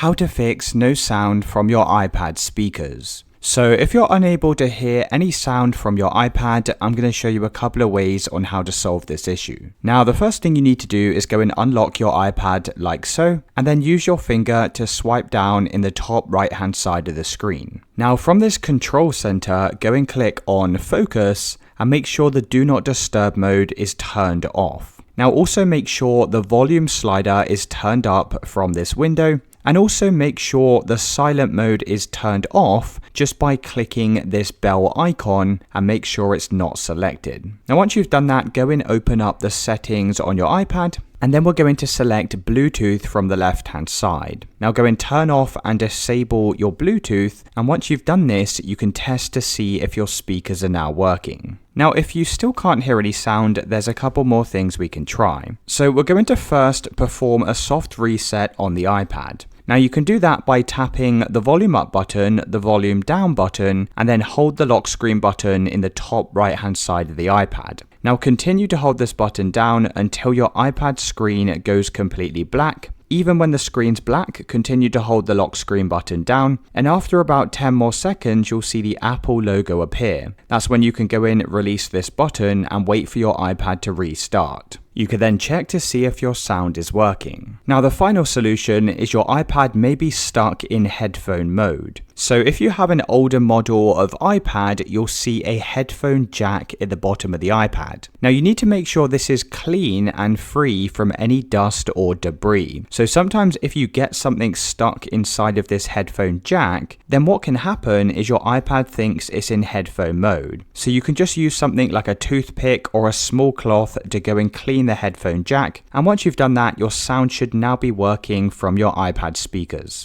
How to fix no sound from your iPad speakers. So if you're unable to hear any sound from your iPad, I'm going to show you a couple of ways on how to solve this issue. Now, the first thing you need to do is go and unlock your iPad like so, and then use your finger to swipe down in the top right hand side of the screen. Now from this control center, go and click on focus and make sure the do not disturb mode is turned off. Now also make sure the volume slider is turned up from this window, and also make sure the silent mode is turned off just by clicking this bell icon and make sure it's not selected. Now once you've done that, go and open up the settings on your iPad, and then we're going to select Bluetooth from the left hand side. Now go and turn off and disable your Bluetooth, and once you've done this, you can test to see if your speakers are now working. Now if you still can't hear any sound, there's a couple more things we can try. So we're going to first perform a soft reset on the iPad. Now you can do that by tapping the volume up button, the volume down button, and then hold the lock screen button in the top right hand side of the iPad. Now continue to hold this button down until your iPad screen goes completely black. Even when the screen's black, continue to hold the lock screen button down, and after about 10 more seconds, you'll see the Apple logo appear. That's when you can go in, release this button, and wait for your iPad to restart. You can then check to see if your sound is working. Now the final solution is your iPad may be stuck in headphone mode. So if you have an older model of iPad, you'll see a headphone jack at the bottom of the iPad. Now you need to make sure this is clean and free from any dust or debris. So sometimes if you get something stuck inside of this headphone jack, then what can happen is your iPad thinks it's in headphone mode. So you can just use something like a toothpick or a small cloth to go and clean the headphone jack, and once you've done that, your sound should now be working from your iPad speakers.